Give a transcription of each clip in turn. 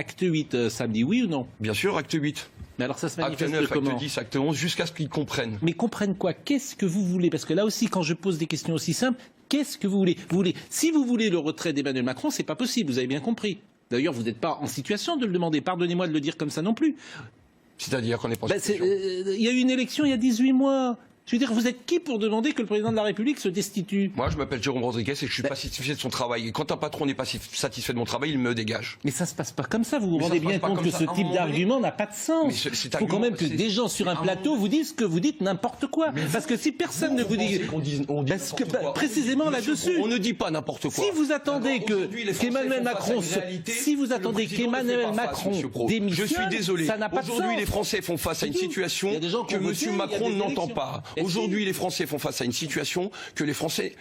Acte 8 samedi, oui ou non? Bien sûr, acte 8. Mais alors ça se Acte manifeste 9, comment? acte 10, acte 11, jusqu'à ce qu'ils comprennent. Mais comprennent quoi? Qu'est-ce que vous voulez? Parce que là aussi, quand je pose des questions aussi simples, qu'est-ce que vous voulez? Si vous voulez le retrait d'Emmanuel Macron, c'est pas possible, vous avez bien compris. D'ailleurs, vous n'êtes pas en situation de le demander. Pardonnez-moi de le dire comme ça non plus. C'est-à-dire qu'on n'est pas en Ben, situation. il y a eu une élection il y a 18 mois. Je veux dire, vous êtes qui pour demander que le président de la République se destitue? Moi, je m'appelle Jérôme Rodriguez et je suis pas satisfait de son travail. Et quand un patron n'est pas satisfait de mon travail, il me dégage. Mais ça se passe pas comme ça. Vous vous Mais ça rendez se passe bien pas compte comme que ça. ce À un type moment d'argument n'a pas de sens. Mais Il cet faut quand même que argument, des gens sur un plateau vous disent que vous dites n'importe quoi. Parce que si personne ne vous dit... Parce que, précisément là-dessus... On ne dit pas n'importe quoi. Si vous attendez qu'Emmanuel Macron démissionne, je suis désolé. ça n'a pas de sens. Aujourd'hui, les Français font face à une situation que M. Macron n'entend pas. Aujourd'hui, les Français font face à une situation que les Français...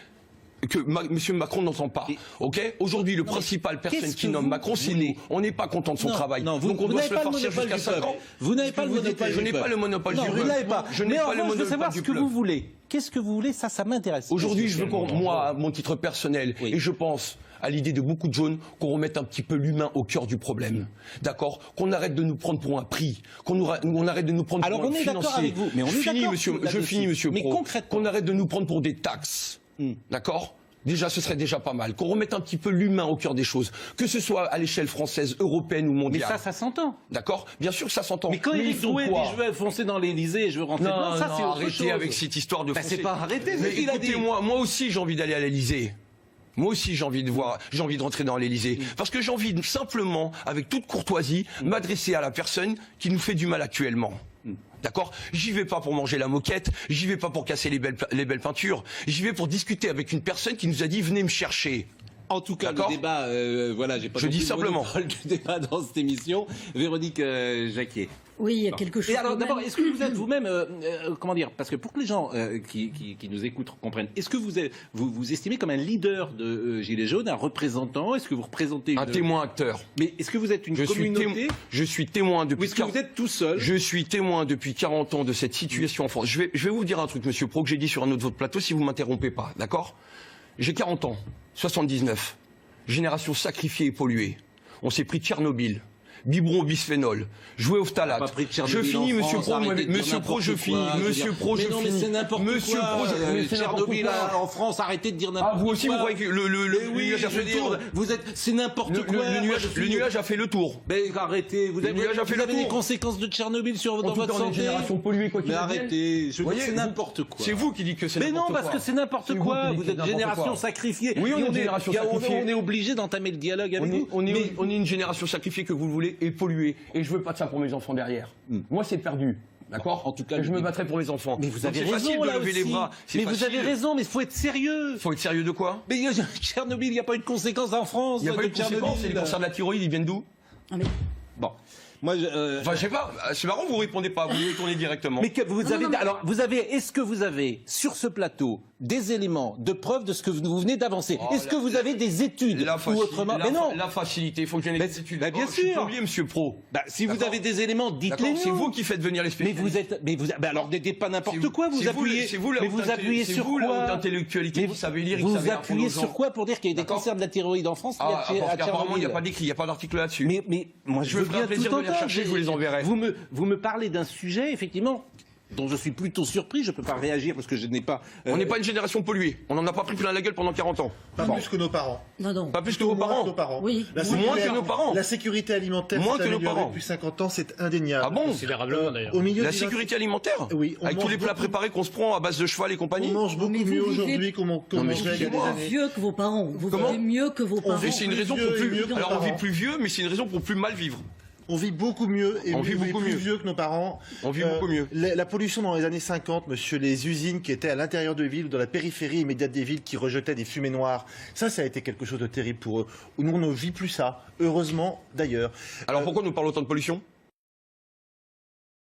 que M. Macron n'entend pas. Ok. Aujourd'hui, le principal personne qui nomme Macron, c'est nous. On n'est pas content de son travail. Donc on doit se le farcir jusqu'à 5 ans. Vous n'avez pas le monopole. Je n'ai pas le monopole du peuple. Vous n'avez pas. Je n'ai pas le je veux monopole savoir du ce que peuple. vous voulez. Qu'est-ce que vous voulez? Ça m'intéresse. Aujourd'hui, je veux moi, à mon titre personnel, et je pense à l'idée de beaucoup de jaunes, qu'on remette un petit peu l'humain au cœur du problème. D'accord? Qu'on arrête de nous prendre pour un prix. Qu'on arrête de nous prendre pour un financier. Alors on est d'accord avec vous. Mais on est d'accord. Je finis, monsieur Mais Pro. concrètement. Qu'on arrête de nous prendre pour des taxes. D'accord? Déjà, ce serait déjà pas mal. Qu'on remette un petit peu l'humain au cœur des choses. Que ce soit à l'échelle française, européenne ou mondiale. Mais ça s'entend. D'accord? Bien sûr que ça s'entend. Mais quand Éric Drouet dit je veux foncer dans l'Élysée et je veux rentrer dedans, ça c'est autre chose. Arrêtez avec cette histoire de foncer. C'est pas arrêter, Mais c'est ce qu'il a dit. écoutez-moi, moi aussi j'ai envie d'aller à l'Élysée. Moi aussi j'ai envie de rentrer dans l'Élysée. Parce que j'ai envie de, simplement, avec toute courtoisie, m'adresser à la personne qui nous fait du mal actuellement. D'accord? J'y vais pas pour manger la moquette, j'y vais pas pour casser les belles peintures, j'y vais pour discuter avec une personne qui nous a dit venez me chercher. En tout cas, le débat, voilà, j'ai pas Je dis simplement du débat dans cette émission. Véronique Jacquier. Oui, il y a quelque chose. Et alors, d'abord, est-ce que vous êtes vous-même, comment dire, parce que pour que les gens qui nous écoutent comprennent, est-ce que vous estimez comme un leader de Gilets jaunes, un représentant? Est-ce que vous représentez un témoin acteur? Mais est-ce que vous êtes une communauté? Je suis témoin depuis. Ou est-ce que vous êtes tout seul? Je suis témoin depuis 40 ans de cette situation en France. Je vais vous dire un truc, Monsieur Pro, que j'ai dit sur un autre votre plateau, si vous m'interrompez pas, d'accord? J'ai 40 ans, 79, génération sacrifiée et polluée. On s'est pris Tchernobyl, biberon au bisphénol, joué au phtalate. Je finis, Monsieur Pro, Monsieur Pro, je finis, Monsieur Pro, je finis. Mais non, mais c'est n'importe quoi. Tchernobyl en France, arrêtez de dire n'importe quoi. Ah, vous aussi, vous croyez que le nuage a fait le tour? C'est n'importe quoi. Le nuage a fait le tour. Mais arrêtez, vous avez des conséquences de Tchernobyl dans votre santé. Génération polluée, quoi qu'il Mais arrêtez, c'est n'importe quoi. C'est vous qui dites que c'est n'importe quoi. Mais non, parce que c'est n'importe quoi. Vous êtes génération sacrifiée. Oui, on est une génération sacrifiée. On est obligé d'entamer le dialogue avec vous. On est une génération sacrifiée, que vous le voulez, et polluée. Et je veux pas de ça pour mes enfants derrière. Moi, c'est perdu. D'accord? En tout cas, je me battrai pour mes enfants. Mais vous avez raison. C'est facile de lever les bras. Mais vous avez raison, mais il faut être sérieux. Il faut être sérieux de quoi? Mais Tchernobyl, il n'y a pas eu de conséquences en France. Il n'y a pas eu de conséquences. C'est les cancers de la thyroïde, ils viennent d'où? Bon. Moi, enfin, je sais pas. C'est marrant, vous répondez pas. Vous retournez directement. Mais est-ce que vous avez sur ce plateau des éléments de preuve de ce que vous venez d'avancer? Est-ce que vous avez des études ou autrement? Mais non. La facilité, il faut que j'en ai des études. Bien sûr. Oubliez, Monsieur Pro. Si vous avez des éléments, dites-les nous. C'est vous qui faites venir les spécialistes. Alors, dites pas n'importe quoi. Vous appuyez. Mais vous appuyez sur quoi? L'intellectualité qui savait lire. Vous appuyez sur quoi pour dire qu'il y a des cancers de la thyroïde en France? Apparemment, il n'y a pas d'écrit, il n'y a pas d'article là-dessus. Mais moi, je veux bien tout entendre. Chercher, je vous les enverrai. Vous me parlez d'un sujet, effectivement, dont je suis plutôt surpris. Je ne peux pas réagir parce que je n'ai pas... On n'est pas une génération polluée. On n'en a pas pris plein la gueule pendant 40 ans. Pas plus que nos parents. Non. Pas plus que vos parents. Oui. Moins que nos parents. La sécurité alimentaire s'est améliorée depuis 50 ans, c'est indéniable. Ah bon? Considérablement d'ailleurs. La sécurité alimentaire? Oui. Avec tous les plats préparés qu'on se prend à base de cheval et compagnie? On mange beaucoup mieux aujourd'hui qu'on mangeait il y a des années. Vieux que vos parents. Vous vivez mieux que vos parents. C'est une raison pour plus... Alors on vit plus vieux, mais c'est une raison pour plus mal vivre. On vit beaucoup mieux et on vit beaucoup plus vieux que nos parents. On vit beaucoup mieux. La pollution dans les années 50, monsieur, les usines qui étaient à l'intérieur de villes ou dans la périphérie immédiate des villes qui rejetaient des fumées noires, ça a été quelque chose de terrible pour eux. Nous, on ne vit plus ça. Heureusement, d'ailleurs. Alors pourquoi nous parlons autant de pollution?